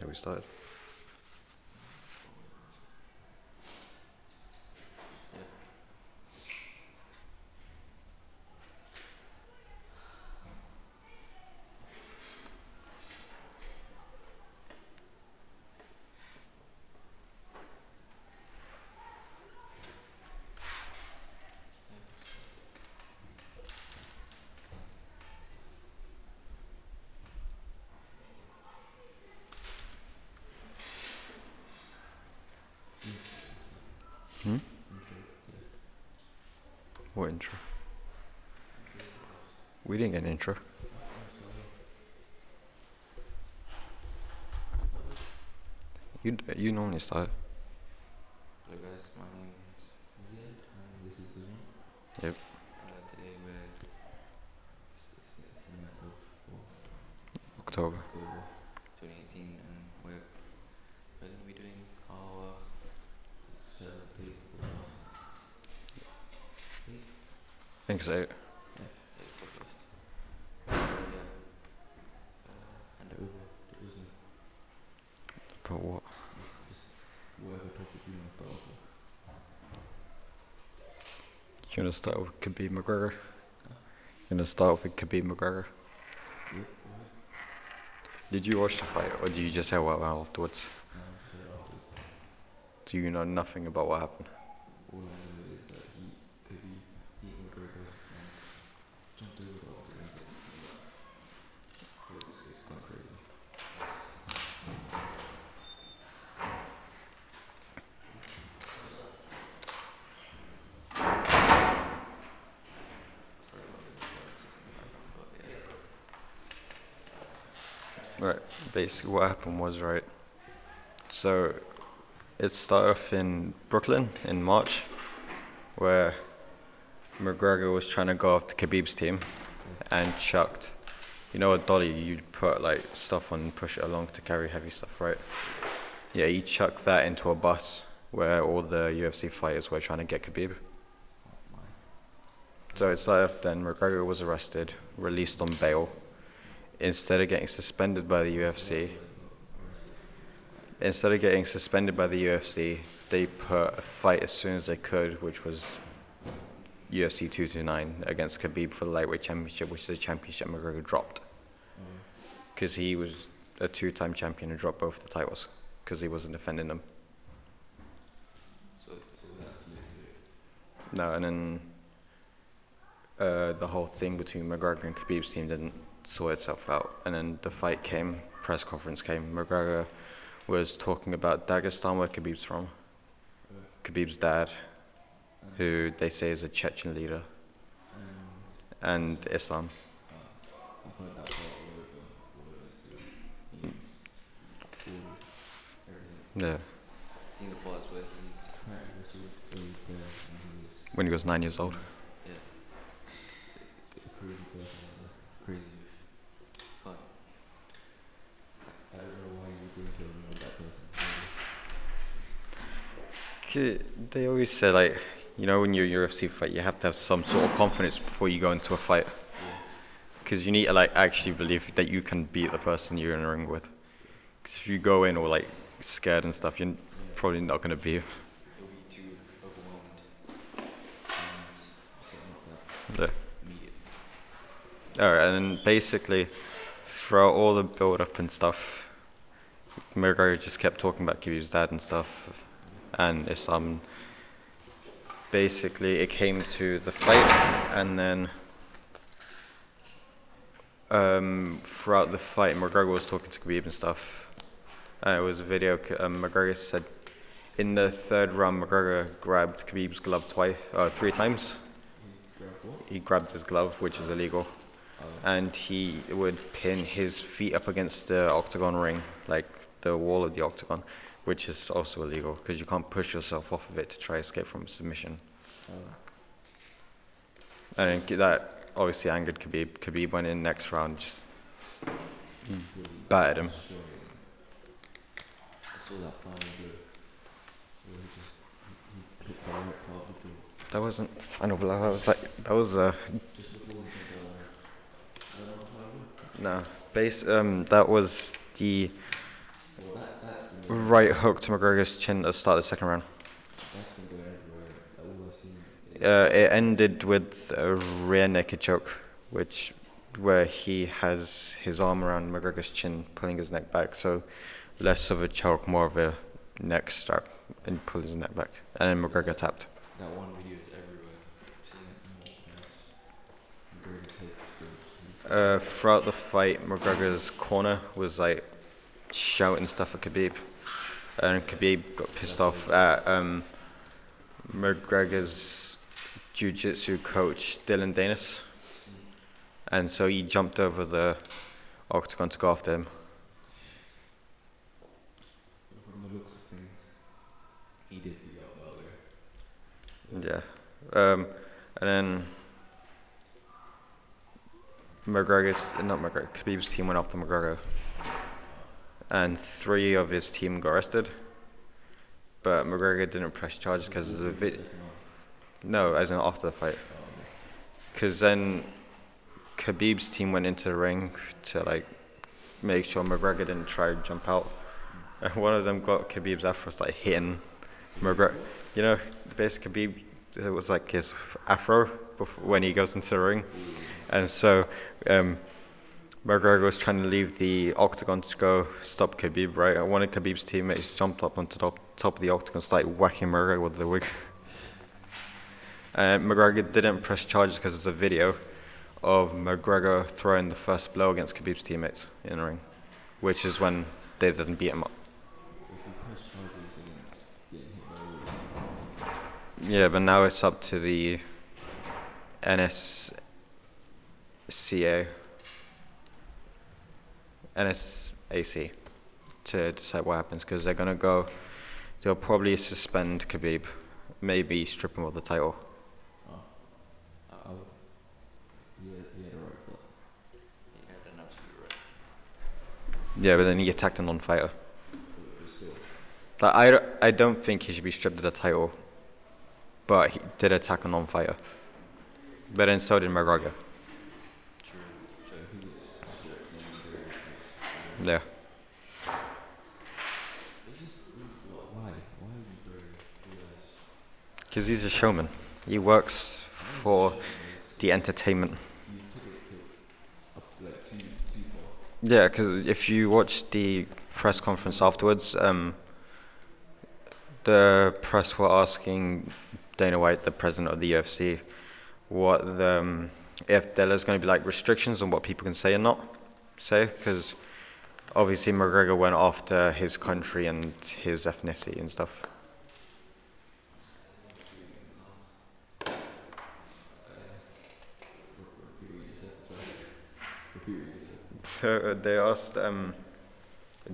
Okay, we started. Hmm? What intro? We didn't get an intro. You normally start. Hello guys, my name is Zed and this is Uzman. Yep. Today it's the month of October. 2018 and we're going to be doing our third podcast. I think so. Third podcast. Hand it over to Uzman. But what? Just whatever topic you want to start off with. You want to start with Khabib McGregor? You want to start with Khabib McGregor? Yep. Did you watch the fight or did you just hear what happened afterwards? No, just afterwards. Do you know nothing about what happened? All I know is that he could be beat McGregor and jumped over the octagon and it's gone crazy. Sorry about the disturbance in the background, but yeah. Right, basically what happened was, right, so it started off in Brooklyn in March, where McGregor was trying to go off the Khabib's team and chucked, you know a dolly, you'd put like stuff on and push it along to carry heavy stuff, right? Yeah, he chucked that into a bus where all the UFC fighters were trying to get Khabib. So it started off then, McGregor was arrested, released on bail. Instead of getting suspended by the UFC, they put a fight as soon as they could, which was UFC 229 against Khabib for the lightweight championship, which is a championship McGregor dropped. Because he was a two-time champion and dropped both the titles, because he wasn't defending them. So that's literally it. No, and then the whole thing between McGregor and Khabib's team didn't sort itself out. And then the fight came, press conference came. McGregor was talking about Dagestan, where Khabib's from. Khabib's dad, who they say is a Chechen leader, and Islam. I've heard that part all over Instagram, memes, everything. Yeah, Seen the parts where he's wrestled really there and he was when he was 9 years old. yeah, basically a crazy person out there, crazy fun. I don't know why you going to remember that person. They always say, like, you know, when you're a UFC fight, you have to have some sort of confidence before you go into a fight. Because you need to, like, actually believe that you can beat the person you're in the ring with. Because if you go in all, like, scared and stuff, you're probably not going to be. You'll be too overwhelmed setting up that Yeah. immediate. Alright, and then basically, throughout all the build-up and stuff, McGregor just kept talking about Khabib's dad and stuff, and Islam. Basically, it came to the fight, and then throughout the fight, McGregor was talking to Khabib and stuff. It was a video. McGregor said in the third round, McGregor grabbed Khabib's glove three times. He grabbed his glove, which is illegal, and he would pin his feet up against the octagon ring, like the wall of the octagon, which is also illegal because you can't push yourself off of it to try escape from submission. And that obviously angered Khabib. Khabib went in next round, just battered him. I saw that final blow where he clipped the right part of the jaw. That wasn't final blow. That was Just before he did the final blow? no. That was the Well, that's been going, Right hook to McGregor's chin at the start of the second round. that's been going everywhere. All I've seen. It ended with a rear naked choke, where he has his arm around McGregor's chin, pulling his neck back. So less of a choke, more of a neck strap, and pull his neck back. And then McGregor tapped. That one video is everywhere. I've seen it in more McGregor's head just goes. Throughout the fight, McGregor's corner was like shouting stuff at Khabib, and Khabib got pissed off at McGregor's jiu-jitsu coach Dylan Danis, and so he jumped over the octagon to go after him. From the looks of things, he did beat up earlier. Yeah, and then Khabib's team went after McGregor, and 3 of his team got arrested, but McGregor didn't press charges because there's a video. No, as in after the fight. Because then Khabib's team went into the ring to like make sure McGregor didn't try to jump out. And one of them got Khabib's afro, like hitting McGregor. You know, basically Khabib, it was like his afro when he goes into the ring. And so McGregor was trying to leave the octagon to go stop Khabib, right? And one of Khabib's teammates jumped up onto the top of the octagon and started whacking McGregor with the wig. McGregor didn't press charges because there's a video of McGregor throwing the first blow against Khabib's teammates in the ring, which is when they didn't beat him up. If you press charges against getting hit by a wig. Yeah, but now it's up to the NSAC to decide what happens, because they'll probably suspend Khabib, maybe strip him of the title. He had a right for that. He had an absolute right. Yeah, but then he attacked a non-fighter. But still, Like, I don't think he should be stripped of the title, but he did attack a non-fighter. But then so did McGregor. true. So he gets stripped and very fast. Yeah. It's just why? Why would McGregor do this? Because he's a showman. He works for the entertainment. You took it to up like too far. Yeah, because if you watch the press conference afterwards, the press were asking Dana White, the president of the UFC, if there's going to be like restrictions on what people can say and not say, because obviously McGregor went after his country and his ethnicity and stuff. So they asked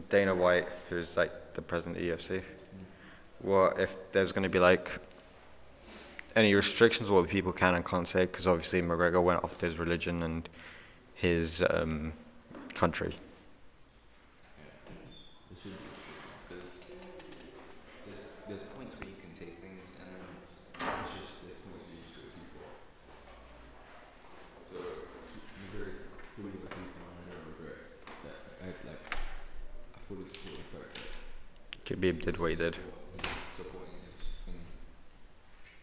Dana White, who's like the president of the UFC, what if there's going to be like any restrictions on what people can and can't say, because obviously McGregor went after his religion and his country. There should be restrictions because there's points where you can take things and then it's just there's points where you just go too far. So McGregor fully got too far and I don't regret that. I fully support the fact that Khabib did what he did. supporting his thing.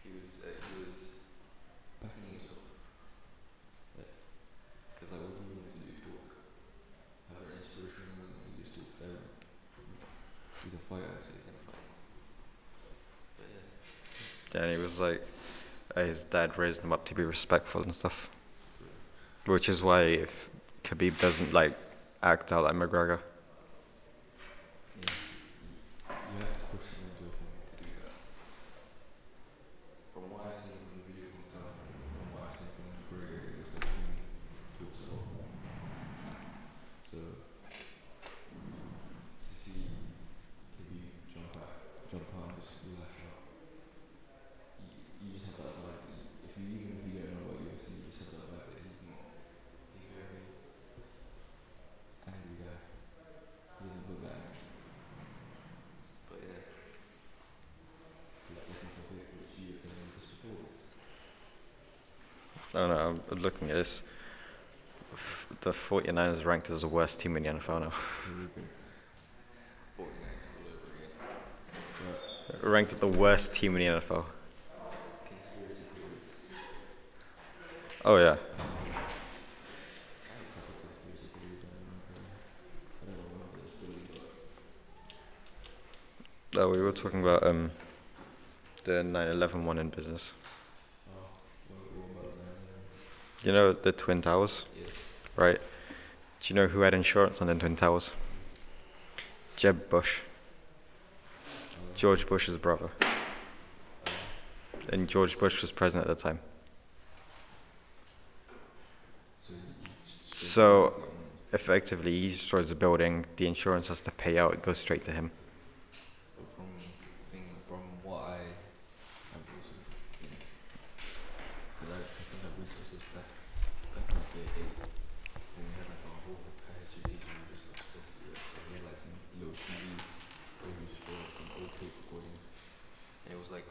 He was backing himself. Because like what do you want to do? Talk? Have an inspiration when he just talks there. He's a fighter, so he's gonna fight. But yeah. And he was like, his dad raised him up to be respectful and stuff. Which is why if Khabib doesn't like act out like McGregor. Yeah. You have to push him into a point to do that. From what I've seen from the videos and stuff, from what I've seen from McGregor, it looks like he talks a lot more. So to see Khabib jump out and just lash out, you just have that vibe. Even if you don't know what UFC, you just have that vibe that he's not a very angry guy. He doesn't look that angry. But yeah, the second topic which you were telling me just before was Oh no, I'm looking at this. The 49ers ranked as the worst team in the NFL now. here we go. ranked the worst team in the NFL. Conspiracy theories. Oh yeah. I have a couple of conspiracy theories. I don't remember this fully, but Oh, we were talking about the 9/11 one in business. what about that? You know the Twin Towers, Yeah. right? Do you know who had insurance on the Twin Towers? Jeb Bush, George Bush's brother, and George Bush was president at the time. So So effectively, he destroys the building. The insurance has to pay out. It goes straight to him. from what I have researched, because I think I've researched this back in the day when we had like our whole history teacher who just obsessed with it. We had like some little TV where we just put some old tape recordings, and it was like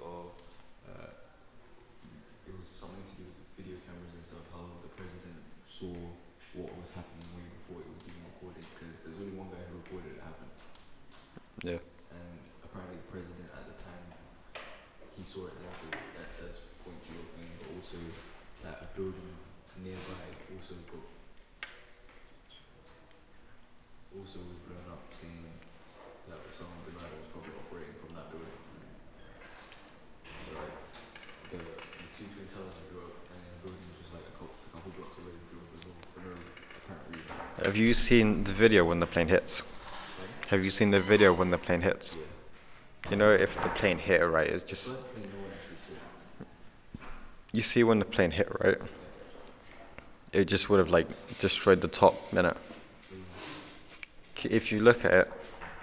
it was something to do with the video cameras and stuff. How the president saw what was happening way before it was even recorded, because there's only one guy who recorded it happen. Yeah. And apparently the president at the time, he saw it then, so that does point to your thing, but also that a building nearby also was blown up, saying that Osama bin Laden was probably operating from that building. So like the two twin towers blew up, and then the building was just like a couple blocks away blew up as well for no apparent reason. Have you seen the video when the plane hits? Have you seen the video when the plane hits? Yeah. You know, if the plane hit, right, it's just, First plane no one actually saw. you see when the plane hit, right? It just would have like destroyed the top minute. If you look at it,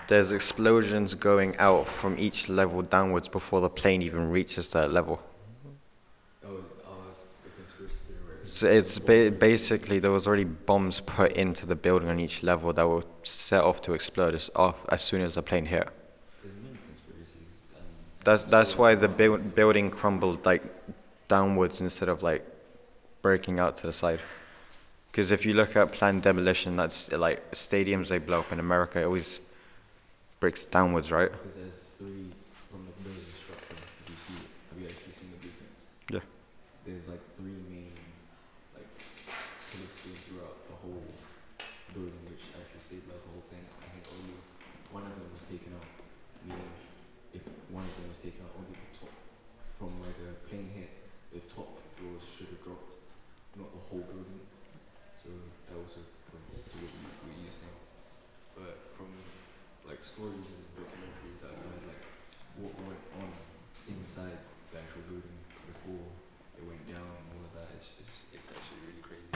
there's explosions going out from each level downwards before the plane even reaches that level. The conspiracy theory, right? So it's basically there was already bombs put into the building on each level that were set off to explode as soon as the plane hit. There's many conspiracies. That's why the building crumbled like downwards instead of like breaking out to the side. Because if you look at planned demolition, that's like stadiums they blow up in America, it always breaks downwards, right? Because there's three from the building structure. If you see it, have you actually seen the blueprints? Yeah. There's like three main like pillars throughout the whole building, which actually stabilize the whole thing. I think only one of them was taken out. Meaning, if one of them was taken out, only the top from where the plane hit, the top floors should have dropped, not the whole building. So that also points to what you're saying. But from like stories and documentaries that I've heard, like what went on inside the actual building before it went down and all of that, it's actually really crazy.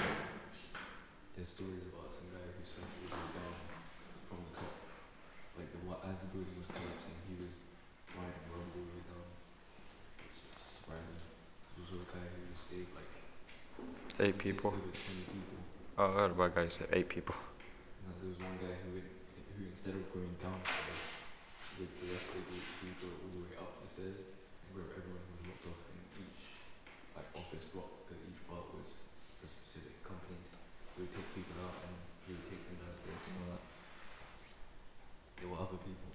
There's stories about some guy who saw it was down from the top. Like as the building was collapsing, he was riding a rumble way down. It's just surprising. There was a guy who saved like 8 people. over 20 people. Oh, I heard about guys say 8 people. No, there was one guy who instead of going downstairs with the rest of the group, he would go all the way up the stairs and grab everyone who was locked off in each like office block, because each block was the specific companies. He would take people out and he would take them downstairs and all that. There were other people.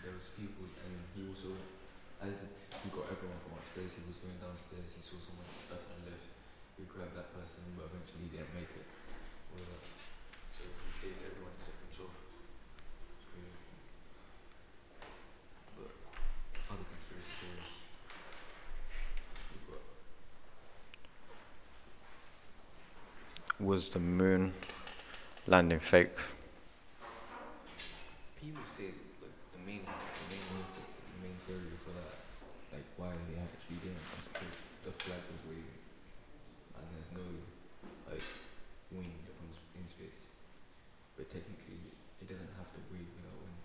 There was people, and he also, as he got everyone from upstairs, he was going downstairs. He saw someone stuck in a lift. He would grab that person, but eventually he didn't make it. All of that. So he saved everyone except himself. It's crazy. But other conspiracy theories. You've got Was the moon landing fake? people say like the main theory for that, like why they actually didn't, is because the flag was waving and there's no like wind in space. But technically, it doesn't have to wave without wind.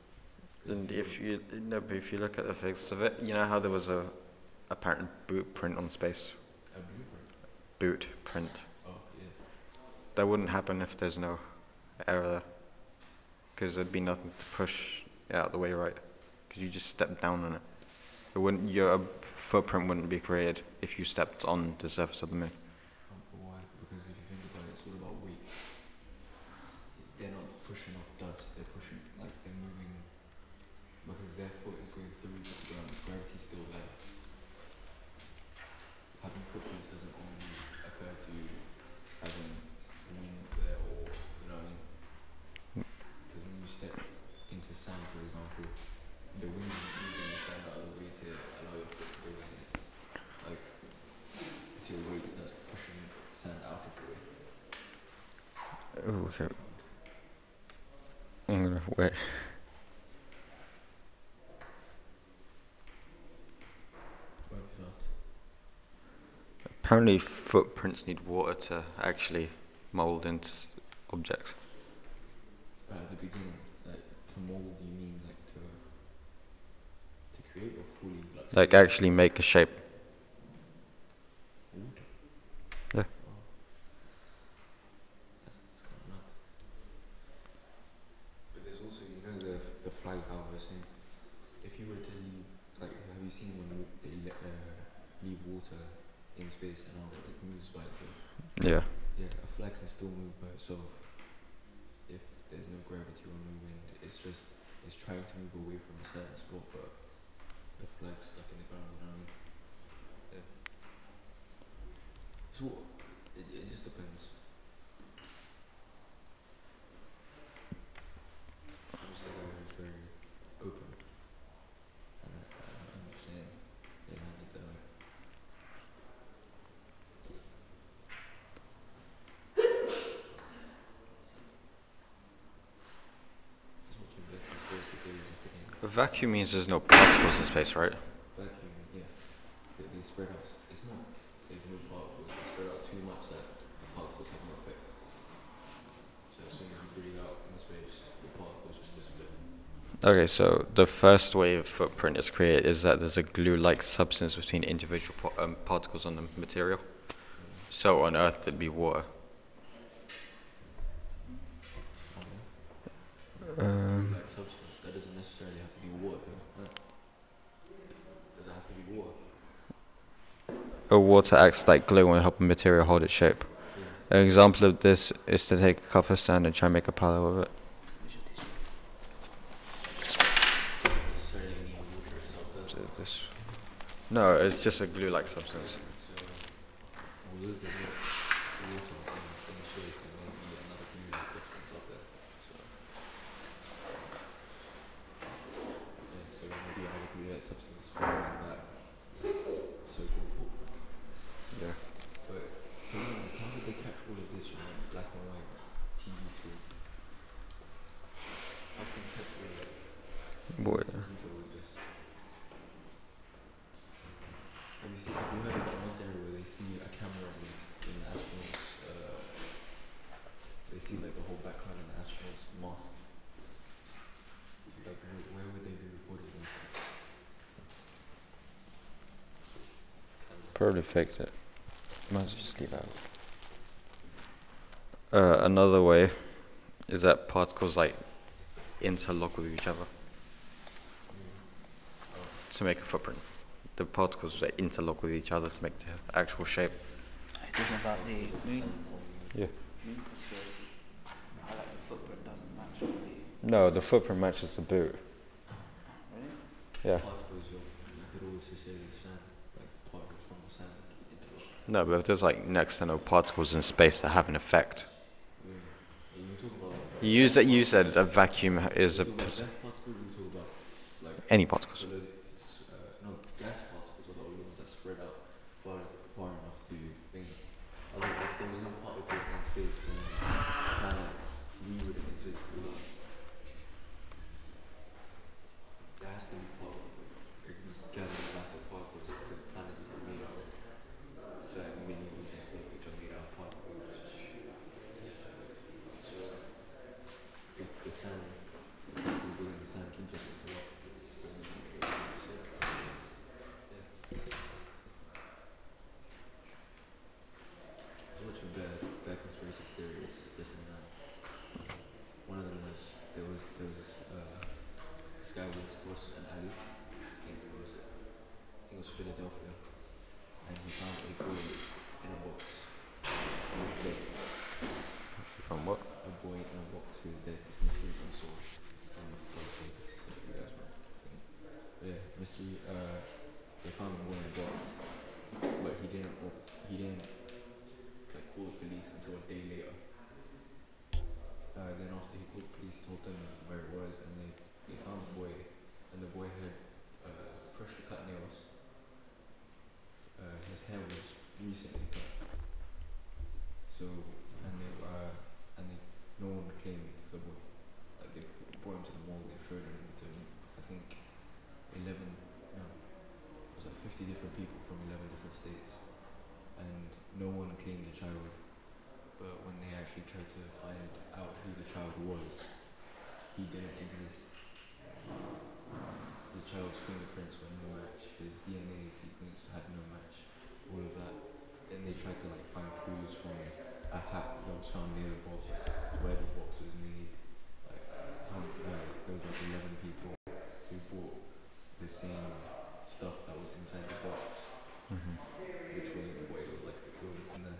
'Cause And if you look at the physics of it, you know how there was a apparent boot print on space? a blueprint. Boot print. Oh yeah. That wouldn't happen if there's no air there. Because there'd be nothing to push it out of the way, right? Because you just step down on it. Your footprint wouldn't be created if you stepped on the surface of the moon. Why? Because if you think about it, it's all about weight. They're not pushing off dust. They're pushing, like they're moving because their foot is going through the ground, gravity's still there. Having footprints doesn't only occur to having wind there, or you know what I mean? Because when you step into sand, for example, the wind is moving the sand out of the way to allow your foot to go in. It's like it's your weight that's pushing sand out of the way. Oh, okay. I'm gonna wait. Wipe it out. Apparently, footprints need water to actually mold into objects. Right at the beginning, like to mold, you mean like to create or fully Like actually make a shape. Water? Yeah. Oh. That's kind of mad. But there's also, you know, the flag how I was saying, if you were to leave, like, have you seen when they leave water in space and how it moves by itself? Yeah. Yeah, a flag can still move by itself if there's no gravity or no wind. It's just, it's trying to move away from a certain spot, but the flag's stuck in the ground, you know what I mean? Yeah. So, it just depends. I'm just a guy who's very open, and I'm just saying, it landed that way. That's what your conspiracy theories is thinking. A vacuum means there's no particles in space, right? Vacuum, yeah. They spread out. It's not. There's no particles. They spread out too much that the particles have no effect. So as soon as you breathe out in space, the particles just disappear. Okay, so the first way a footprint is created is that there's a glue-like substance between individual particles on the material. So on Earth, it'd be water. Like substance, that doesn't necessarily have to be water, though, right? Does it have to be water? Water acts like glue and help a material hold its shape. Yeah. An example of this is to take a cup of sand and try and make a palette with it. Necessarily mean water itself, does it? No, it's just a glue-like substance. So, although there's not water in space, there may be another glue-like substance out there. So, yeah, so there may be another glue-like substance forming that so-called footprint. Yeah. But to be honest, how did they catch all of this from a black and white TV screen? How can they catch all of it? Boy. Detail with this. Have you heard of the one theory where they see a camera in the astronauts, they see like the whole background in the astronauts' mask? Like, where would they be recording them? It's kind of Probably faked it. Might as well just leave it out. Another way is that particles like interlock with each other to make a footprint. The particles like interlock with each other to make the actual shape. Are you talking about the moon, Yeah. moon conspiracy? How like the footprint doesn't match the... No, the footprint matches the boot. Really? Yeah. particles, you could also say the sand, like particles from the sand interlock. No, but if there's like next to no particles in space that have an effect. Yeah. You talk about You said a vacuum is a talk about gas particles, you talk about like any particles. no, gas particles are the only ones that spread out far enough to thing. Otherwise, if there was no particles in space, then planets wouldn't exist. Would they? There has to be gathering massive particles because planets are made out of certain minerals and stuff which are made out of particles. So if the sand, the particles within the sand can just interlock. I was watching bad conspiracy theories yesterday night. One of them was this guy walked across an alley. I think it was Philadelphia, and he found a boy in a box. He was dead. From what? A boy in a box who was dead. His skin's on sore. You guys know. child was, he didn't exist. The child's fingerprints were no match. His DNA sequence had no match. All of that. Then they tried to like find clues from a hat that was found near the box, where the box was made. Like there was like 11 people who bought the same stuff that was inside the box, which wasn't what it was like. It was in there,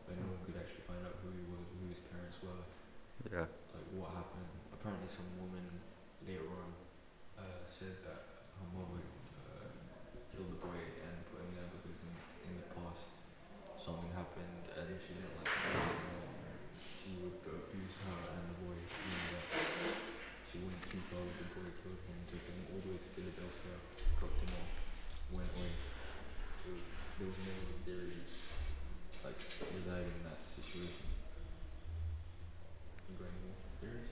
but no one could actually find out who he was, who his parents were, Yeah. like what happened. Apparently, some woman later on said that her mother killed the boy and put him there because in the past something happened and she didn't like it anymore. She would abuse her and the boy. She went too far with the boy, killed him, took him all the way to Philadelphia, dropped him off, went away. There was many theories like residing in that situation. You got any more theories?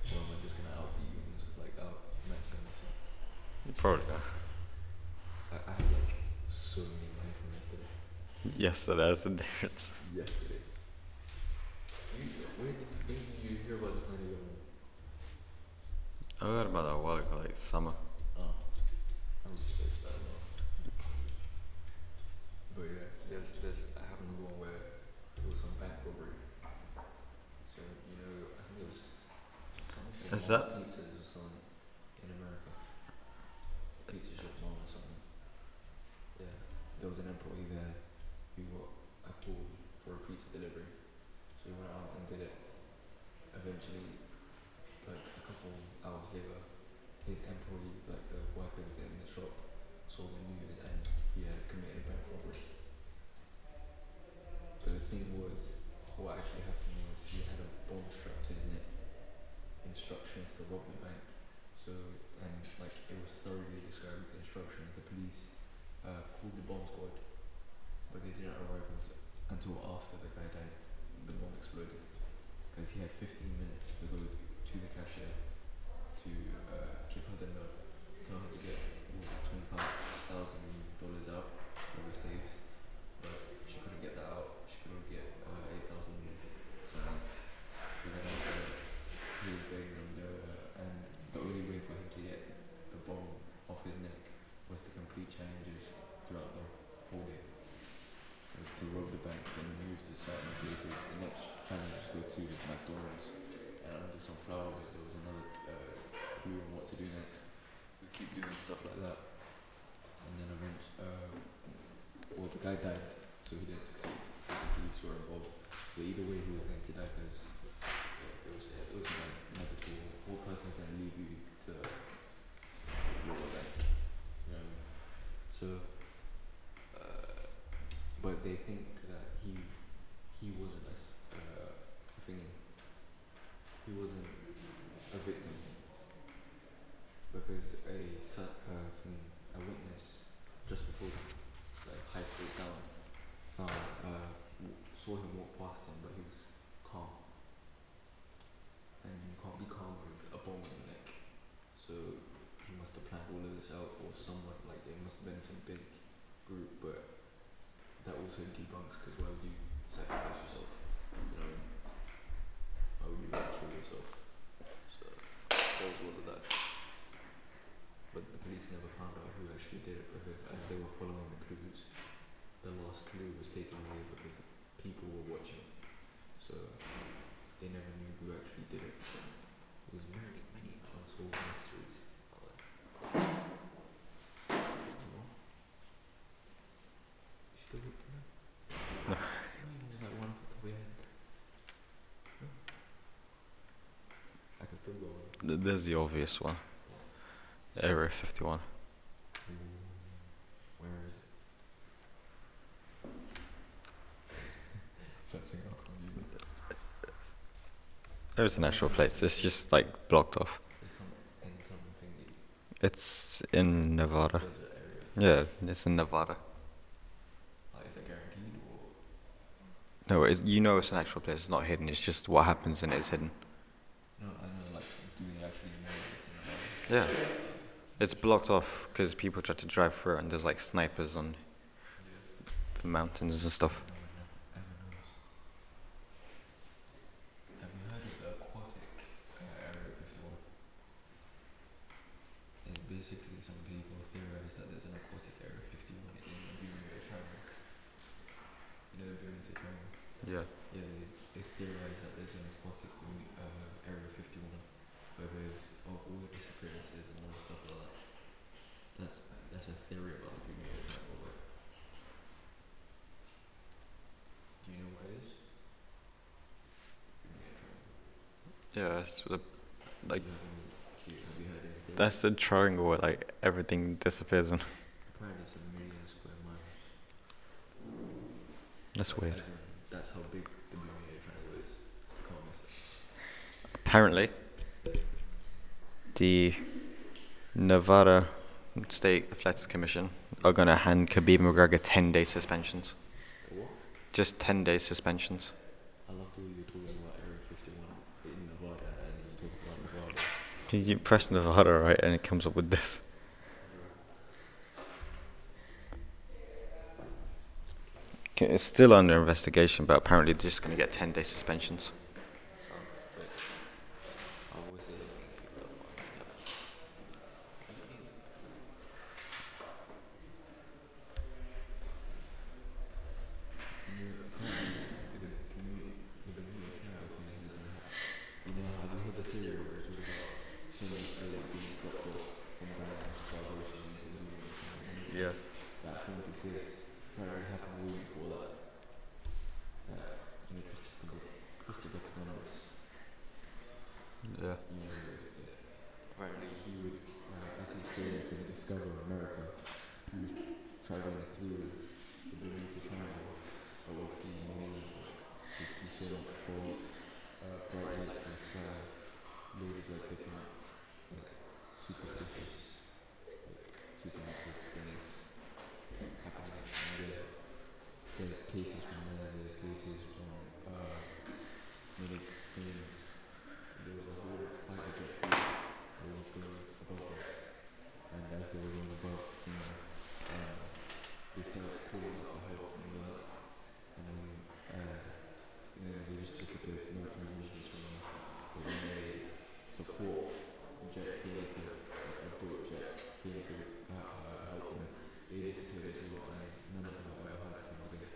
So am I just gonna outbeat you and just like outmatch you myself? Probably not. I have like so many lines from yesterday. Yes, that has a difference. Yesterday. When did you hear about the Flanagan one? I heard about that a while ago, like summer. Oh, I researched that a lot. But yeah, I have another one where it was some bank robbery. So, you know, I think it was something Is that- pizzas or something in America. Pizza shop mom or something. Yeah, there was an employee there who got a call for a pizza delivery. So he went out and did it. Eventually, like a couple hours later, his employee, like the workers in the shop, saw the news and he had committed a bank robbery. But the thing was, what actually happened was he had a bomb strapped to his neck. Instructions to rob the bank. So, and like it was thoroughly described with instructions. The police called the bomb squad, but they didn't arrive until after the guy died. The bomb exploded because he had 15 minutes to go to the cashier to give her the note, tell her to get $25,000 out of the safes, but she couldn't get that out. She could only get 8,000 something. So then he was begging them, and the only way for him to get the bomb off his neck was to complete challenges throughout the whole day. Was to rob the bank and move to certain places. The next challenge was go to McDonald's, and under some flower bed there was another clue on what to do next. We keep doing stuff like that, and then eventually, well, the guy died, so he didn't succeed. The police were involved. So either way, he was going to die because it was an inevitable. One person's going to leave you to rob a bank. You know what I mean? So. But they think that he wasn't he wasn't a victim because a witness just before the high breakdown saw him walk past him, but he was calm, and you can't be calm with a bomb in your neck. So he must have planned all of this out, or someone, like there must have been some big group, but that also debunks, because why would you sacrifice yourself? You know what I mean? Why would you kill yourself? So that was all of that. But the police never found out who actually did it, because as they were following the clues, the last clue was taken away because the people were watching. So they never knew who actually did it. It was many unsolved mysteries. Still with me? No. Just like one off the top of your head. No? I can still go on. There's the obvious one. Area 51. Where is it? Something I'll call you with it. There's an actual place. It's just like blocked off. There's some thingy. It's in Nevada. Desert area. Yeah, it's in Nevada. Like, is that guaranteed or? No, you know it's an actual place. It's not hidden. It's just what happens in it is hidden. No, I know, like, do they actually know it's in Nevada? Yeah. It's blocked off because people try to drive through it and there's like snipers on the mountains and stuff. No one ever knows. they theorize that there's an aquatic Area 51 where there's all the disappearances and all the stuff like that. That's a theory about the Bermuda Triangle. Do you know what it is? Bermuda Triangle. Yeah, it's the, like, Have you heard anything? that's the triangle where like everything disappears in. Apparently it's 1,000,000 square miles. That's weird. As in, that's how big the Bermuda Triangle is. You can't miss it. Apparently, the Nevada State Athletics Commission are going to hand Khabib McGregor 10-day suspensions. The what? Just 10-day suspensions. I love the way you're talking about Area 51 in Nevada and then you talk about Nevada. You press Nevada, right, and it comes up with this. Okay, it's still under investigation, but apparently they're just going to get 10-day suspensions. I always say that when people don't want to you know, have you heard the theory where it's all about so many players being dropped off from Ghana to starvation and Yeah. that haunted place? Apparently happened way before that. You know, Christopher Columbus. Yeah. You know, apparently he would, as he sailed to discover America, he was traveling through the Bermuda Triangle, but would see many, he saw four bright lights in the sky, loads of like different, like superstitious, like supernatural things happening. And there's cases from there, there's cases from many things. There was a whole fighter jet crew that was going above it, and as they were going above, they started calling out for help and all that, and then they just disappeared, no transmissions from them. But when they support jet came to, like a boat jet came to help them, they disappeared as well, and none of them have ever heard from them again.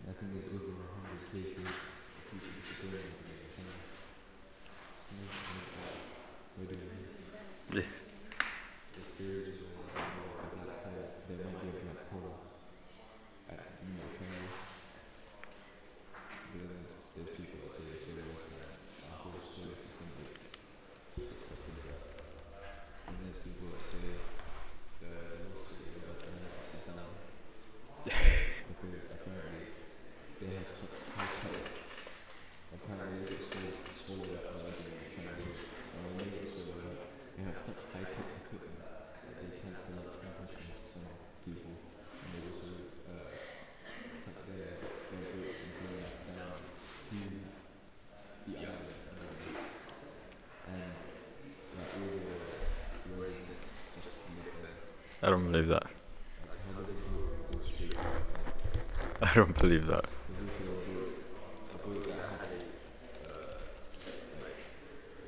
I think there's over 100 cases of people disappearing from the channel. Where do you mean? Yeah. There's theories as well that a black hole, there might be a black hole at the Bermuda Triangle. There's people that say there was a whole solar system that sticks up into that. And there's people that say the lawsuit about the Netflix is down. Because apparently they have such high tech. Apparently they get swallowed up by the Bermuda Triangle. And when they get swallowed up, they have such high tech equipment that they cancel out transmissions from people. And they also suck their boats and planes down to the island underneath. And like all the residents just live there. I don't believe that. Like, how does a boat go straight? I don't believe that. There's also a boat that had like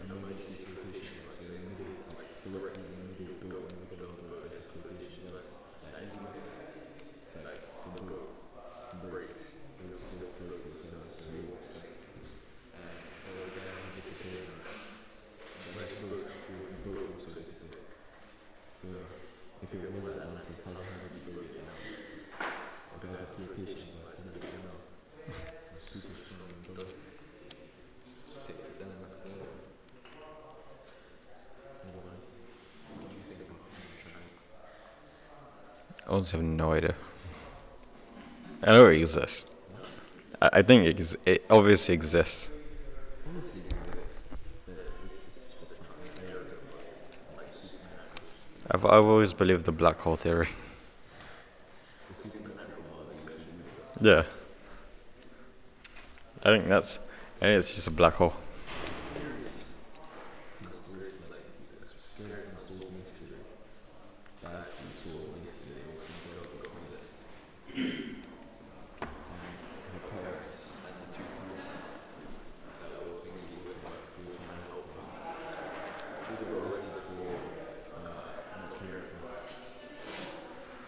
emergency flotation, right? So in the middle, like directly in the middle of the boat, in the middle of the boat, there's a flotation device. Like even if like the boat breaks, it would still float to the surface, so it won't sink. And there was a guy who disappeared, and the rest of the boat also disappeared. So if it was Atlantis, how the hell would you go get down? If it has a flotation device, then it would know. So super strong and boat. Just takes it down like that. What do you think about the triangle? I honestly have no idea. I know it exists. I think it obviously exists. Honestly, it's just a triangle. Like supernatural. I've always believed the black hole theory. The supernatural part of it is Yeah. I think it's just a black hole. conspiracy, like scary unsolved mystery. That actually solved yesterday was some girl got possessed. And her parents and the two priests that were thinking with her, who were trying to help her, they got arrested for not caring for her.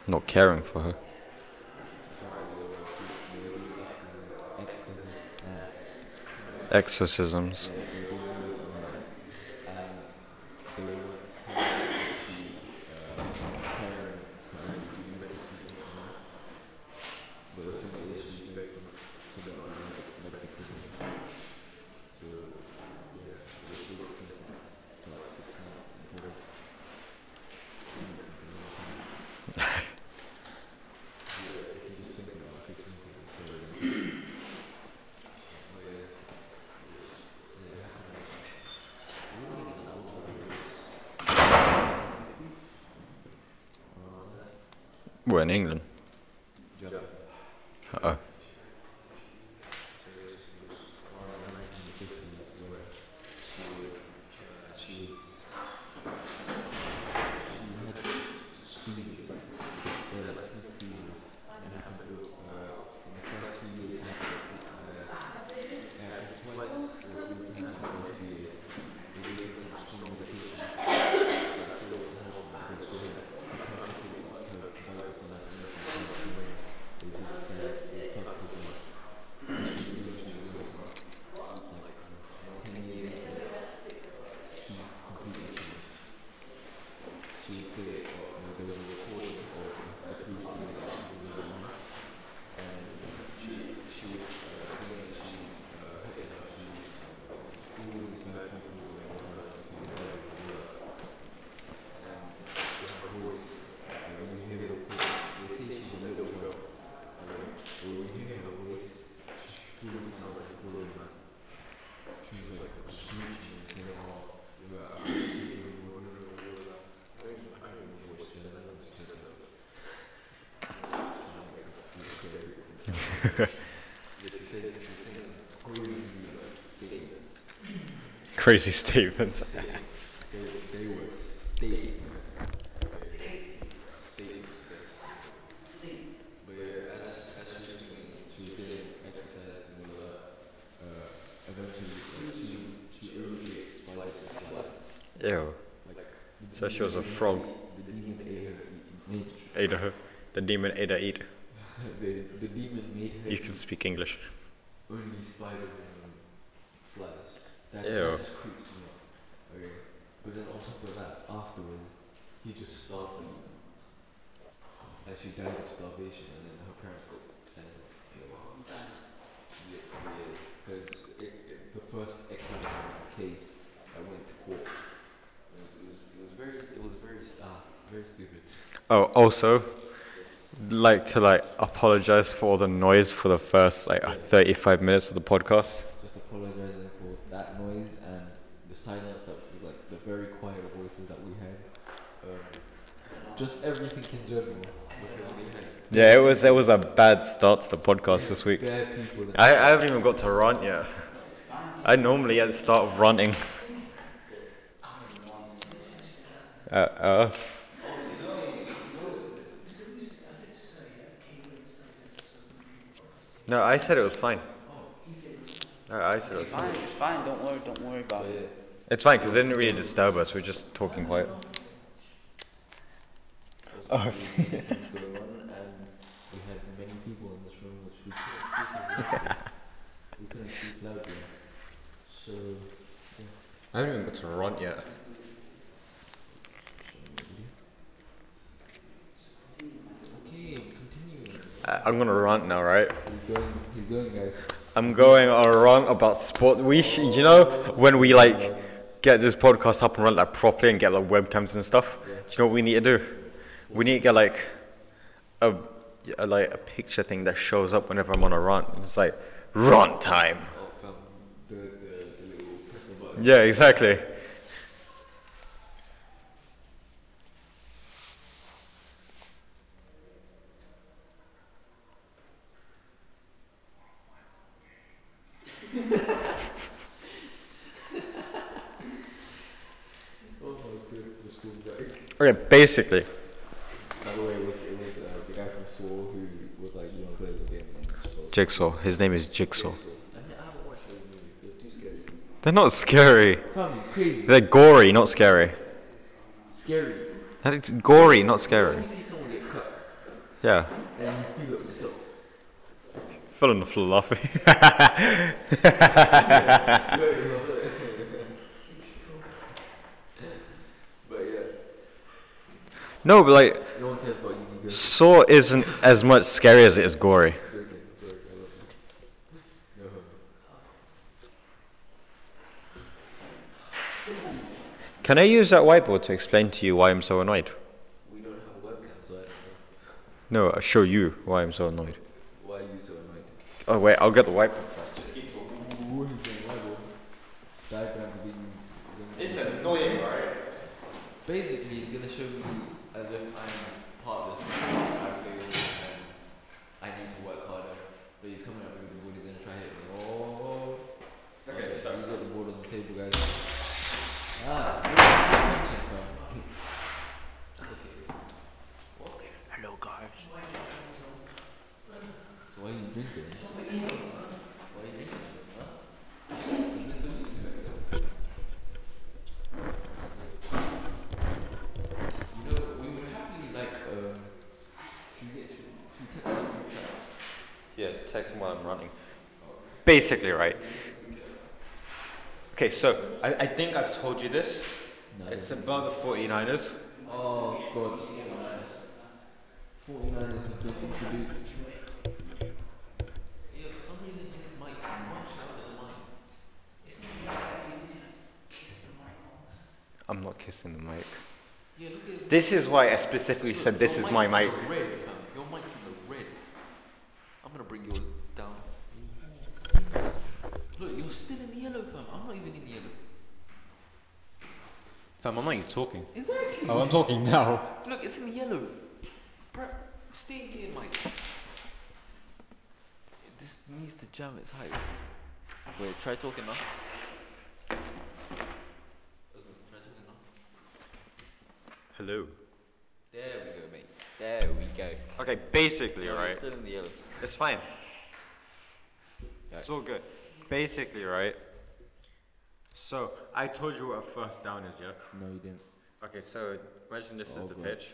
Not caring for her. Apparently they were doing ecstasy, Exorcisms. Yeah, they do videos on her, and they were she Karen doing better treatment on her. But the thing is, she's better so they're not medical treatment. So yeah, they still sentenced to like 6 months in court. 6 months in court. Yeah, if you just think about 6 months in court. Oh yeah. Yeah, it wasn't even that long ago. It was around that. We're in England. Jump. Oh. So basically it was around the 1950s where she had seizures. Yeah, seizures. And happened to, in the first 2 years, it happened twice. It happened the first 2 years. They gave her some strong medication. That still wasn't helping because she had perfectly got her virus on that symptom. They did say it's perfectly. She was like 10 years ago, she completely changed. She would say, there was a recording of a priest saying that this is her mom, and she would claim that she hit her, she's all these bad people that want her to be there with her. And her voice, when you hear the recording, they say she's a little girl, but when you hear her voice, she really sounds like a grown man. She was like screeching and saying, I don't know what she said, I don't know what she said. She was saying some crazy statements. Crazy statements. They were statements. But yeah, as she was getting exercised and all that, eventually she early expired his life. Ew. Like, So she was a frog. The demon ate her. Ate her. The demon ate her eat. The demon made her You can speak English. only spiders and flies. That Ew. just creeps me out. Okay. But then on top of that, afterwards, he just starved her. And she died of starvation, and then her parents got sentenced to 3 years. Because the first exorcism case that went to court, it was very stupid. Oh, also, like to apologize for all the noise for the first 35 minutes of the podcast. Just apologizing for that noise and the silence that like the very quiet voices that we had. Just everything in general. Yeah, it was a bad start to the podcast this week. Bare people. I haven't even got to rant yet. I normally at the start of ranting. Us. No, I said it was fine. No, I said it was fine. It's fine. Don't worry about it. It's fine because it didn't really disturb us. We're just talking quiet. Oh. Going on, and we had many people in this room which we couldn't speak loudly. We couldn't speak loudly. So yeah. I haven't even got to rant yet. Okay, continue. I'm gonna rant now, right? Keep going, guys. I'm going on a rant about sport. You know, when we get this podcast up and run properly and get webcams and stuff. Yeah. Do you know what we need to do? We need to get a picture thing that shows up whenever I'm on a rant. It's like rant time. Oh, from the little press the button. Yeah, exactly. Okay, basically. By the way, it was the guy from Swole who was like, you want to play the game? Jigsaw. His name is Jigsaw. I haven't watched those movies. They're too scary. They're not scary. Fam, crazy. They're gory, not scary. Scary. It's gory, not scary. You see someone get cut, Yeah. and you feel it yourself. fell on the floor laughing. But yeah, No, but like, no one cares about you. You guys. Saw isn't as much scary as it is gory. Joking, I love you. No. Can I use that whiteboard to explain to you why I'm so annoyed? We don't have a webcam, so I don't know. No, I'll show you why I'm so annoyed. Why are you so annoyed? Oh wait, I'll get the whiteboard first. Just keep Ooh, diagrams being. It's annoying, right? Basically, he's gonna show me as if I'm part of this team. I failed and I need to work harder. But he's coming at me with the board. He's gonna try hit me. Oh. Okay, so- he's got the board on the table, guys. Ah, look at this mention, fam. Okay. Hello, guys. So why are you drinking? Why are you drinking? Huh? Is Mr. Lucy back there? You know, we would happily like, should we text our group chats? Yeah, text him while I'm running. Basically, right? Okay, so I think I've told you this. No, It's that's- about the 49ers. Oh god, 49ers. 49ers have been introduced. Yeah, for some reason his mic's much louder than mine. I'm not kissing the mic. Yeah, look at his This is why I specifically said this is my mic. Your mic's in the red, fam. Your mic's in the red. I'm gonna bring yours down. Look, you're still in the yellow, fam. I'm not even in the yellow. Fam, I'm not even talking. Exactly. Oh, I'm talking now. Look, it's in the yellow. Bruh, stay here, Mike. This needs to jam its height. Wait, try talking now. Try talking now. Hello. There we go, mate. There we go. Okay, basically, No, it's right? still in the yellow. It's fine. Right. It's all good. Basically, right? So, I told you what a first down is, yeah? No, you didn't. Okay, so imagine this Oh, is the God. pitch.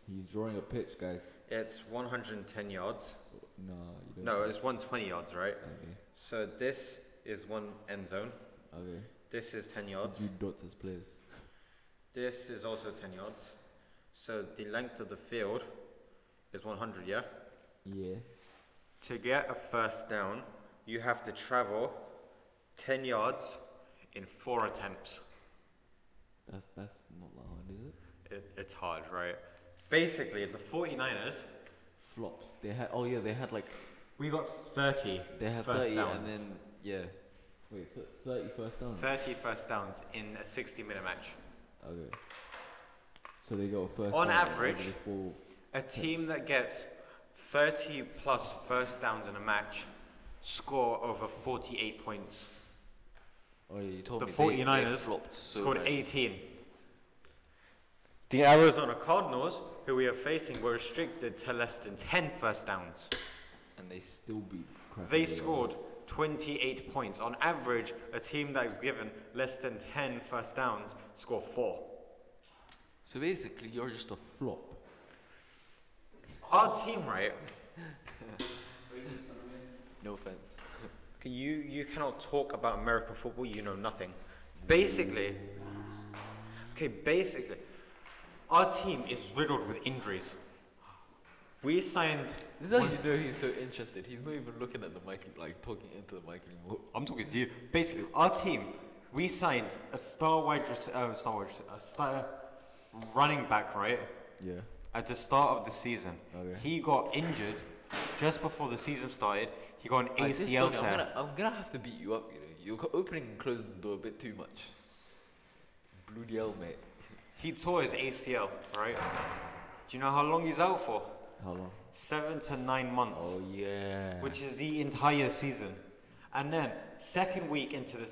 He's drawing a pitch, guys. It's 110 yards. No, you don't. No, it's 120 yards, right? Okay. So this is one end zone. Okay. This is 10 yards. Do dots as players. This is also 10 yards. So the length of the field is 100, yeah? Yeah. To get a first down, you have to travel 10 yards in 4 attempts. That's not that hard, is it? It's hard, right? Basically, the 49ers, Flops. They had like we got 30 they had first 30 downs. and then yeah. Wait, 30 first downs. 30 first downs in a 60-minute match. Okay. So they got a first On down average, over the full A team that gets 30 plus first downs in a match score over 48 points. Oh yeah, you told The me 49ers they flopped so scored bad. 18. The Arizona Cardinals, who we are facing, were restricted to less than 10 first downs. And they still beat crap. They scored 28 points. On average, a team that is given less than 10 first downs score 4. So basically you're just a flop. Our team, right? No offense. You cannot talk about American football, you know nothing. Basically, our team is riddled with injuries. We signed... This is how you know he's so interested. He's not even looking at the mic, like talking into the mic anymore. I'm talking to you. Basically, our team, we signed a star running back, right? Yeah. At the start of the season. Okay. He got injured just before the season started. He got an At this ACL point, tear. I'm gonna have to beat you up, you know. You're opening and closing the door a bit too much. Bloody hell, mate. He tore his ACL, right? Do you know how long he's out for? How long? 7 to 9 months. Oh yeah. Which is the entire season. And then, third week into the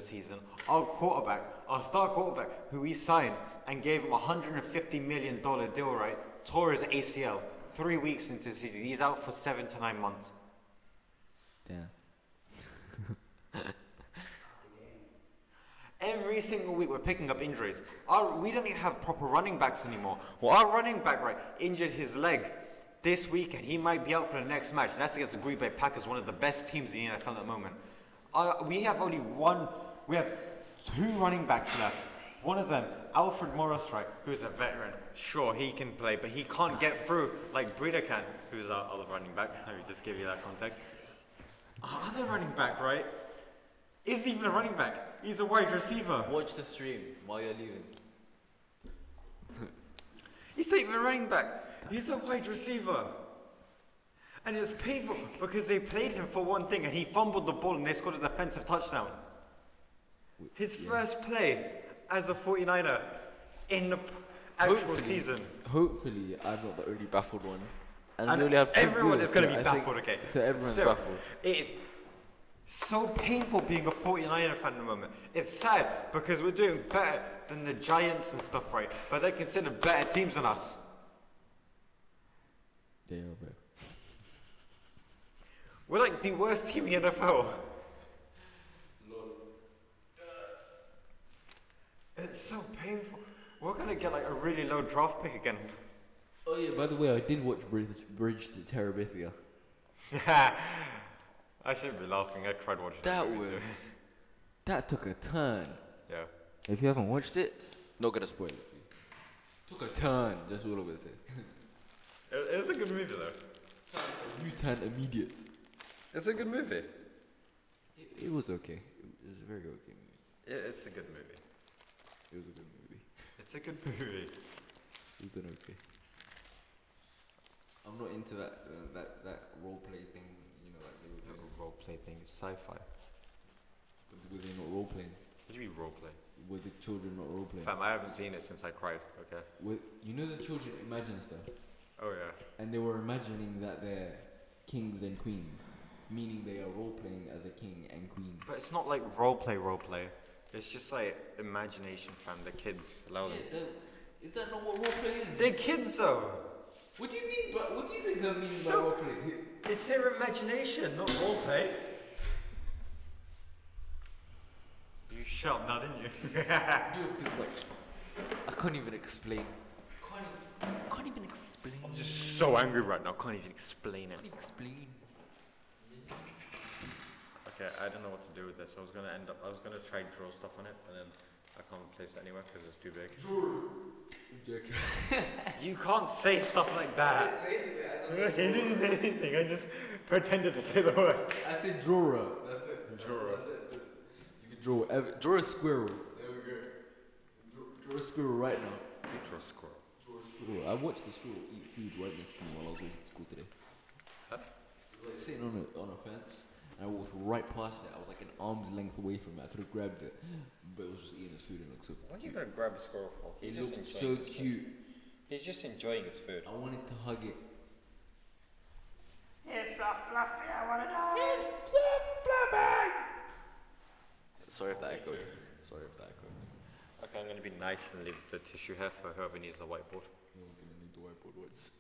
season, our star quarterback, who we signed and gave him a $150 million deal, right, tore his ACL 3 weeks into the season. He's out for 7 to 9 months. Yeah. Every single week we're picking up injuries. We don't even have proper running backs anymore. Well, our running back, right, injured his leg this weekend. He might be out for the next match. That's against the Green Bay Packers, one of the best teams in the NFL at the moment. We have only one. We have 2 running backs left. One of them, Alfred Morris, right, who's a veteran. Sure, he can play, but he can't get through like Breeder can, who's our other running back. Let me just give you that context. Our other running back, right, isn't even a running back. He's a wide receiver. Watch the stream while you're leaving. He's not even a running back. He's a wide receiver. And it's painful because they played him for one thing and he fumbled the ball and they scored a defensive touchdown. His first play as a 49er in the actual season. Hopefully, I'm not the only baffled one. And we only have 2 everyone viewers, is going to so be I think- baffled, okay? So everyone's Still, baffled. It is so painful being a 49er fan at the moment. It's sad because we're doing better than the Giants and stuff, right? But they're considered better teams than us. They are, bro. We're like the worst team in the NFL. It's so painful. We're gonna get like a really low draft pick again. Oh yeah, by the way, I did watch Bridge to Terabithia. I shouldn't be laughing. I tried watching it. That took a turn. Yeah. If you haven't watched it, not gonna spoil it for you. Took a turn. That's all I'm gonna say. It was a good movie though. U-turn immediate. It's a good movie. It was okay. It was a very okay movie. It's a good movie. It was a good movie. It's a good movie. It was an okay. I'm not into that role play thing. You know, like they were doing. Role play thing. It's sci-fi. Were they not role playing? What do you mean role play? Were the children not role playing? Fam, I haven't seen it since I cried. Okay. You know the children imagine stuff, Oh yeah. and they were imagining that they're kings and queens, meaning they are role playing as a king and queen. But it's not like role play. It's just like imagination, fam. The kids allow them. Is that not what role play is? They're kids though. What do you mean? But what do you think I mean by So- role play? It's their imagination, not role play. You shut now, didn't you? Because like, I can't even explain. Can't even explain. I'm just so angry right now. Can't even explain it. Can't even explain. Okay, I don't know what to do with this. I was gonna try draw stuff on it, and then I can't place it anywhere because it's too big. You can't say stuff like that. I didn't say anything. I just pretended to say the word. I said drawer. That's it. Drawer. That's it. You can draw a squirrel. There we go. Draw a squirrel right now. You draw a squirrel. Draw a squirrel. I watched the squirrel eat food right next to me while I was walking to school today. Huh? It was like sitting on a fence, and I walked right past it. I was like an arm's length away from it. I could have grabbed it, but it was just eating his food and it looked so What are you cute. gonna grab a squirrel for? It looked so cute. He's just enjoying his food. I wanted to hug it. It's so fluffy, I wanna know. It's so fluffy! Sorry if that echoed. Sorry if that echoed. Okay, I'm gonna be nice and leave the tissue here for whoever needs the whiteboard. No one's gonna need the whiteboard words.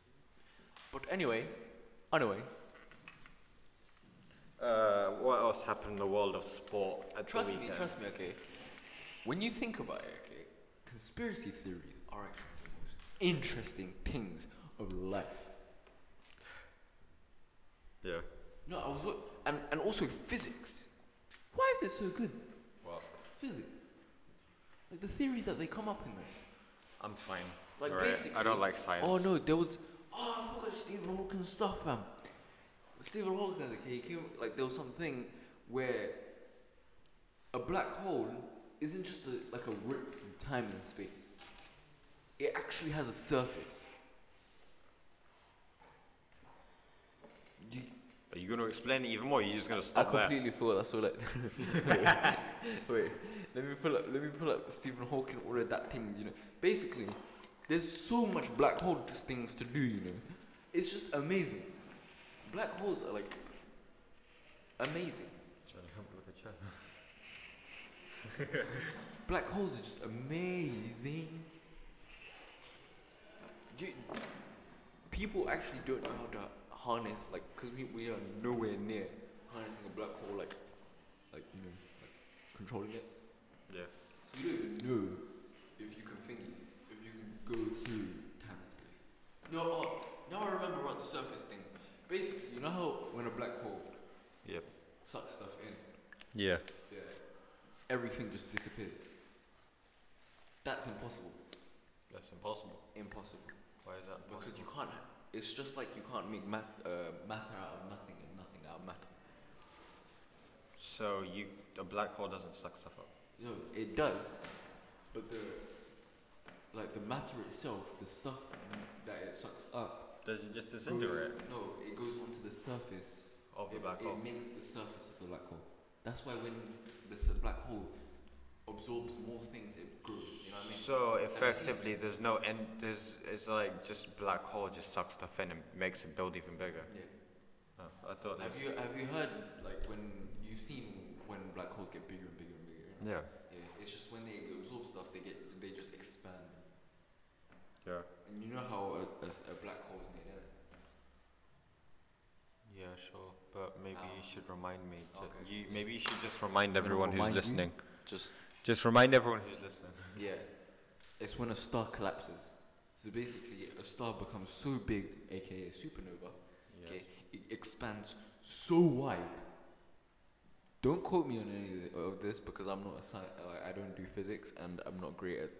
But anyway, What else happened in the world of sport at Trust the me, weekend? okay? When you think about it, okay, conspiracy theories are actually the most interesting things of life. Yeah. No, and also physics. Why is it so good? What? Physics. Like the theories that they come up in there. I'm fine. Like Alright, basically. I don't like science. Oh no, there was. Oh, I forgot Stephen Hawking stuff, fam. Stephen Hawking, okay, he came, like there was something where a black hole isn't just like a rip through time and space. It actually has a surface. Are you gonna explain it even more? Or are you just gonna I stop there? completely forgot. That's all. Like, wait, let me pull up Stephen Hawking. All of that thing. You know, basically, there's so much black hole things to do. You know, it's just amazing. Black holes are like amazing. Trying to help me with the chair. Black holes are just amazing. People actually don't know how to harness, like, because we are nowhere near harnessing a black hole, like you know, like controlling it. Yeah. So you don't even know if you can go through time and space. No, now I remember what the surface thing. Basically, you know how when a black hole Yep. sucks stuff in, Yeah. everything just disappears. That's impossible. That's impossible. Impossible. Why is that? Because you can't. It's just like you can't make matter out of nothing and nothing out of matter. So a black hole doesn't suck stuff up. No, it does, but the matter itself, the stuff that it sucks up, Does it just disintegrate? it goes onto the surface Of the black hole. It makes the surface of the black hole. That's why when the black hole absorbs more things, it grows. You know what I mean? So Have you seen effectively, there's no end. It's like just black hole just sucks stuff in and makes it build even bigger. Yeah. Oh, I thought. Have you heard like when you've seen when black holes get bigger and bigger and bigger? Yeah. Yeah. It's just when they absorb stuff, they just expand. Yeah. And you know how a black hole is made, innit? Yeah, sure. But maybe you should remind me. Okay. Maybe you should just remind I'm gonna everyone who's remind you. listening. Just remind everyone who's listening. yeah. It's when a star collapses. So basically, a star becomes so big, aka a supernova. Yeah. Okay, it expands so wide. Don't quote me on any of this because I'm not I don't do physics and I'm not great at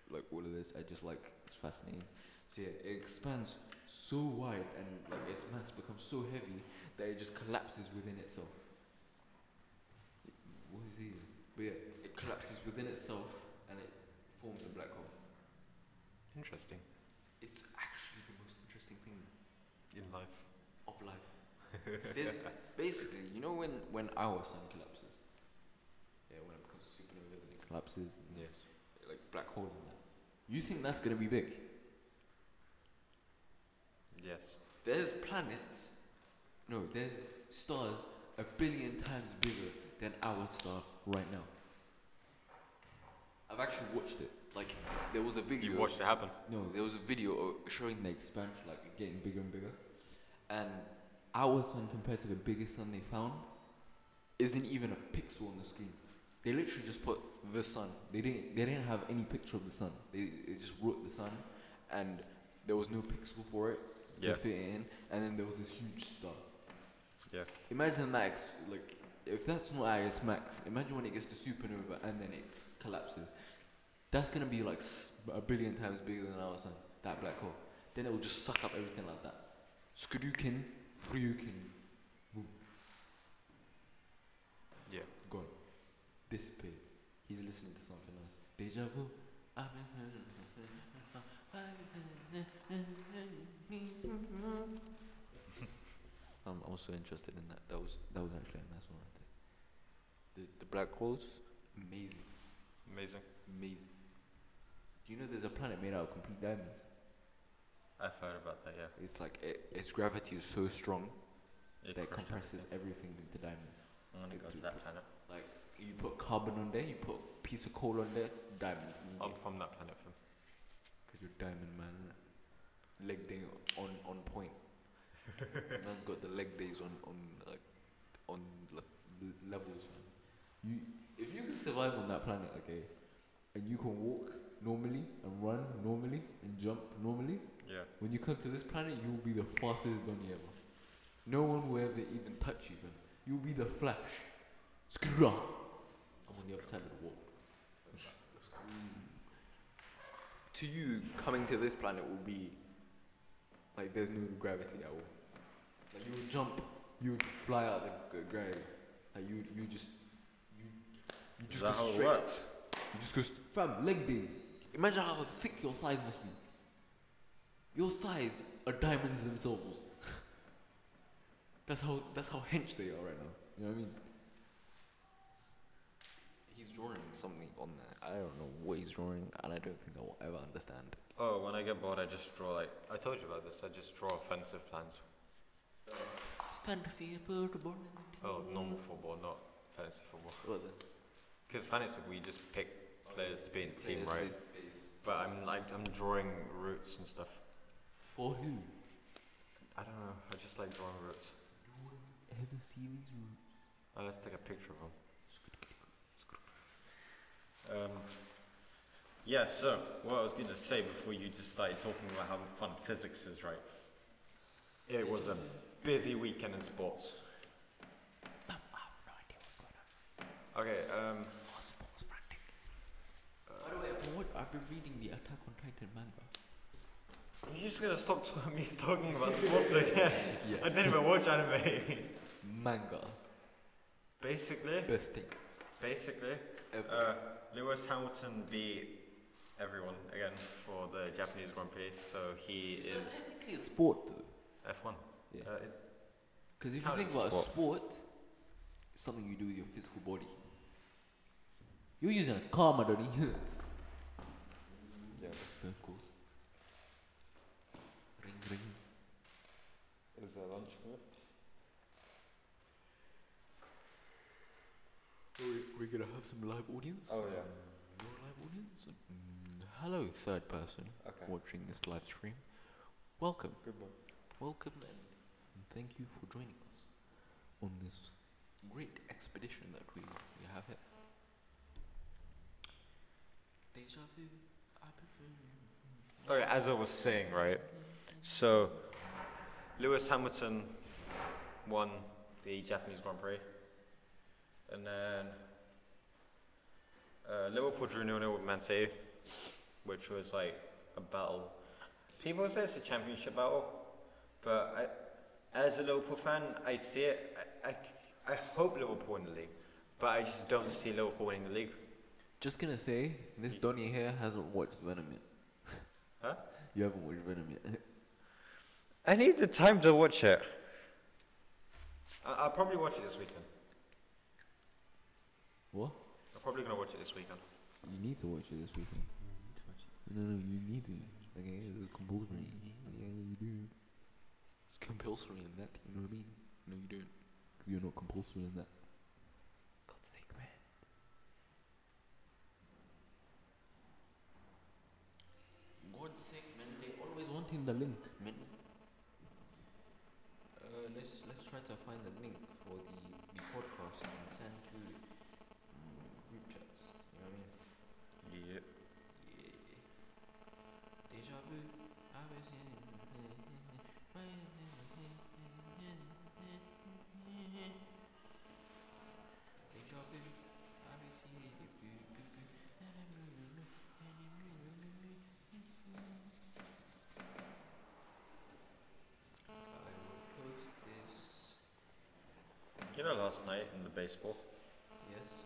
like all of this. I just like it's fascinating. So yeah, it expands so wide and like its mass becomes so heavy that it just collapses within itself. What is it? But yeah, it collapses within itself and it forms a black hole. Interesting. It's actually the most interesting thing In life. of life. There's basically, you know when our sun collapses, yeah, when it becomes a supernova, then it collapses, and Yes. like black hole and that. You think that's gonna be big? Yes. There's planets, no, there's stars 1 billion times bigger than our star right now. I've actually watched it. Like there was a video. You've watched it happen. No, there was a video showing the expansion, like getting bigger and bigger, and our sun compared to the biggest sun they found isn't even a pixel on the screen. They literally just put the sun. They didn't have any picture of the sun. They just wrote the sun, and there was no pixel for it to Yeah. fit it in, and then there was this huge star. Yeah. Imagine that, like if that's not at its max. Imagine when it gets to supernova and then it collapses. That's gonna be like 1 billion times bigger than our sun, that black hole. Then it will just suck up everything like that. Skadookin, Fryukin, boom. Yeah. Gone. Disappeared. He's listening to something else. Deja vu. I'm also interested in that. That was actually a nice one right there. The black holes, amazing. Amazing. Amazing. Do you know there's a planet made out of complete diamonds? I've heard about that. Yeah. It's like its gravity is so strong It that it crushed compresses everything. everything into diamonds. I'm gonna go to that planet. Like you put carbon on there, you put a piece of coal on there, diamond. I'm from that planet, fam. Because you're diamond man. Innit? Leg day on point. Man's got the leg days on levels, man. If you can survive on that planet, okay, and you can walk normally and run normally and jump normally, Yeah. when you come to this planet, you will be the fastest bunny ever. No one will ever even touch you, man. You'll be the Flash. Skra! I'm on the other side of the wall. To you, coming to this planet will be like there's no gravity at all. Like you would jump, you would fly out the gravity. Like you just Is go that how it straight. works? You just go fam, leg day. Imagine how thick your thighs must be. Your thighs are diamonds themselves. That's how hench they are right now. You know what I mean? He's drawing something on there. I don't know what he's drawing, and I don't think I will ever understand. Oh, when I get bored, I just draw like I told you about this. I just draw offensive plans. Fantasy football. Oh, normal football, not fantasy football. What then? Because fantasy, we just pick players to be in the team, Players right? base. But I'm drawing routes and stuff. For who? I don't know. I just like drawing routes. No one ever see these roots. Oh, let's take a picture of them. Yeah, so what I was going to say before you just started talking about how fun physics is, right? It was a busy weekend in sports. I have no idea what's going on. Okay, Oh, sports frantic. By the way, I've been reading the Attack on Titan manga. you're just gonna stop me talking about sports again. Yes. I didn't even watch anime. Manga. Basically, Best thing ever. Lewis Hamilton beat everyone again for the Japanese Grand Prix, so he is technically a sport though. F1. Yeah. It- Because if you Kind think of about a sport. sport, it's something you do with your physical body. You're using a car, Madoni. yeah, Of course. Ring, ring. it was a lunch. We're gonna have some live audience. Oh yeah. No live audience? Hello, third person Okay. watching this live stream. Welcome. Good one. Welcome and thank you for joining us on this great expedition that we have here. Deja vu. Okay, as I was saying, right? So, Lewis Hamilton won the Japanese Grand Prix, and then Liverpool drew 0-0 with Man City, which was like a battle. People say it's a championship battle, but as a Liverpool fan, I see it. I hope Liverpool win the league, but I just don't see Liverpool winning the league. Just gonna say, this Donny here hasn't watched Venom yet. Huh? You haven't watched Venom yet. I need the time to watch it. I'll probably watch it this weekend. What? I'm probably gonna watch it this weekend. You need to watch it this weekend. No, you need to. Okay, this is compulsory. Yeah, you do. It's compulsory in that, you know what I mean? No, you don't. You're not compulsory in that. God's sake, man. God's sake, man. They always wanting the link, man. Let's try to find the link for the podcast and send to group chats. You know what I mean? Yep. Yeah. Deja vu. I was Deja vu. I was I will post this. You know, last night in the baseball, Yes.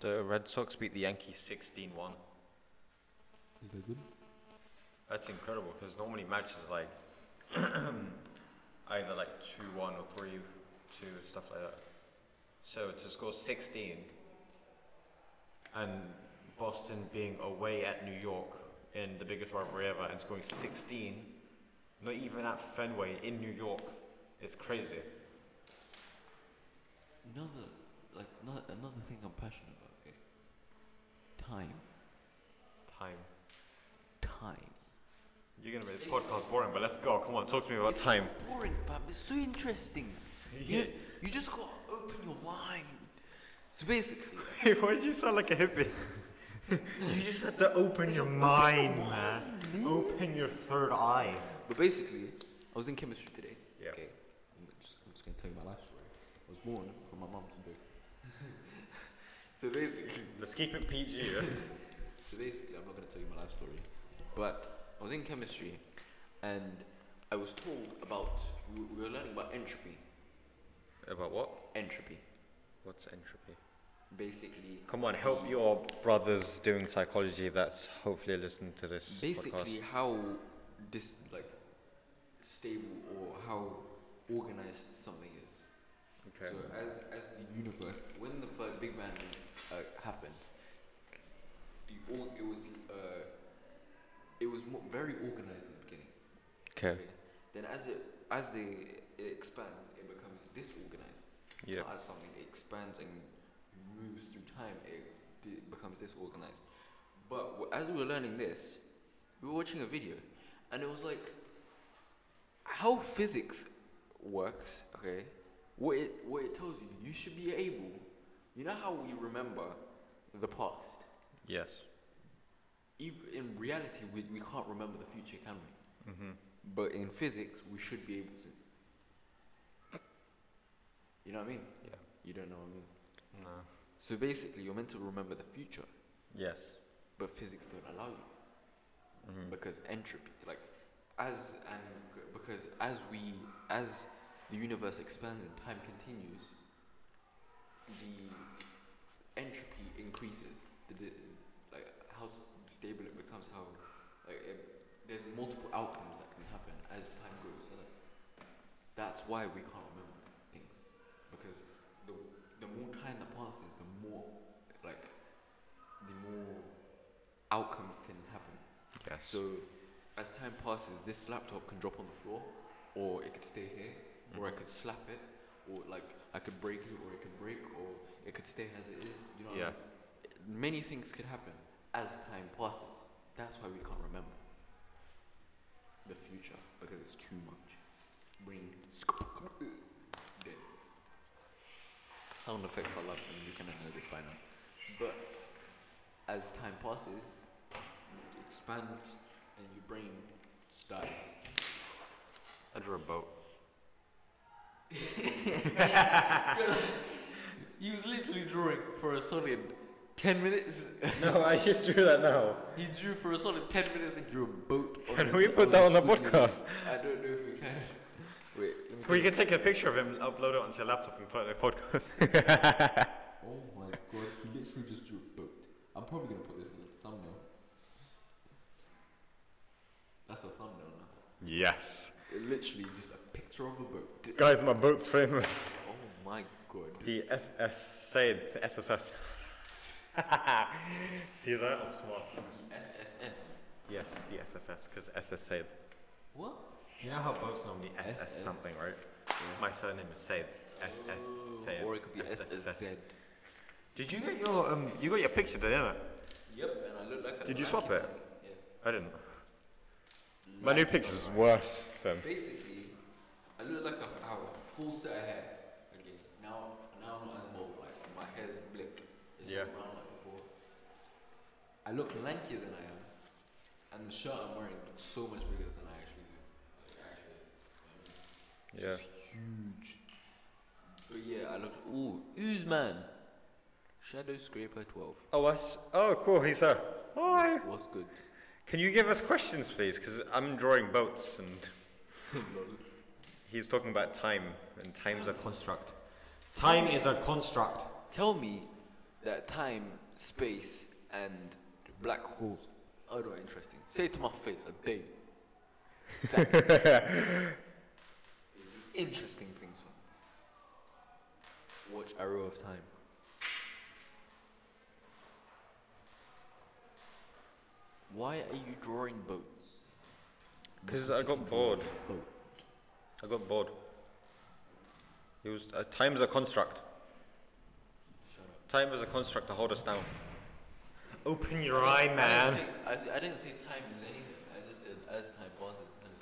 the Red Sox beat the Yankees 16-1. Is that good? That's incredible because normally matches are like either like 2-1 or 3-2, stuff like that. So to score 16 and Boston being away at New York in the biggest rivalry ever and scoring 16, not even at Fenway in New York, it's crazy. Another thing I'm passionate about, okay? Time. Time. You're gonna make this podcast boring, but let's go. Come on, talk to me about time. Boring, fam. It's so interesting. Yeah. You just gotta open your mind. So basically, Why did you sound like a hippie? You just had to open your mind, man. Open your third eye. But basically, I was in chemistry today. Yeah. Okay. I'm just gonna tell you my life story. I was born from my mum today. So basically, Let's keep it PG. Yeah? I'm not gonna tell you my life story. But I was in chemistry, and I was told about we were learning about entropy. About what? Entropy. What's entropy? Basically. Come on, help your brothers doing psychology that's hopefully listening to this Basically, podcast. how this stable or how organized something is. Okay. So as the universe, when the first Big Bang happened, it was very organized in the beginning. Okay. Then it expands, it becomes disorganized. Yeah. So as something expands and moves through time, it becomes disorganized. But as we were learning this, we were watching a video, and it was like how physics works. Okay, what it tells you, you should be able. You know how we remember the past. Yes. Even in reality, we can't remember the future, can we? Mm-hmm. But in physics, we should be able to. You know what I mean? Yeah. You don't know what I mean. No. So basically, you're meant to remember the future, Yes. but physics don't allow you Mhm. because entropy, like, because as the universe expands and time continues, the entropy increases. Like how stable it becomes, how there's multiple outcomes that can happen as time goes. That's why we can't remember things, because the more time that passes, the more outcomes can happen. Yes. So as time passes, this laptop can drop on the floor, or it could stay here, or I could slap it, or like I could break it, or it could break, or it could stay as it is. You know what I mean? Many things could happen as time passes. That's why we can't remember the future, because it's too much. Brain dead. Sound effects I love them. You kind of know this by now. But as time passes, you expand and your brain dies. I drew a boat. He was literally drawing for a solid 10 minutes. No, I just drew that now. He drew for a solid 10 minutes and drew a boat. Can we put that on the squiggly podcast? line. I don't know if we can. Wait, let me We can take a picture of him, upload it onto your laptop, and put it in the podcast. Oh my god, he literally just drew a boat. I'm probably gonna put this in the thumbnail. That's a thumbnail now. Yes. Literally just a picture of a boat. Guys, my boat's famous. Oh my god. The SS Said SSS. See that? I'm smart. The SSS. Yes, the SSS, because SS Said. What? You know how boats normally SS SS? something, right? My surname is Said. SS Said. Or it could be SSZ. Did you get your picture, didn't it? Yep, and I look like a Did you lanky swap it? man. Yeah. I didn't. My new picture's worse, fam. Basically, I look like I have a full set of hair. Okay, now I'm not as bald. Like my hair's blick. It's Yeah. not brown like before. I look lankier than I am, and the shirt I'm wearing looks so much bigger than I actually do. Like actually is. Yeah. It's huge. But yeah, I look. Ooh, Oozman. Shadow Scraper 12. Oh, cool. He's here. Hi. What's good? Can you give us questions, please? Because I'm drawing boats, and he's talking about time, and time's a construct. Time is a construct. Tell me that time, space, and black holes are not interesting. Say it to my face, a day. Interesting things. Watch Arrow of Time. Why are you drawing boats? Because I got bored. Boat. I got bored. It was time's a construct. Shut up. Time is a construct to hold us down. Open your eye, man. I didn't say time is anything. I just said as time passes. And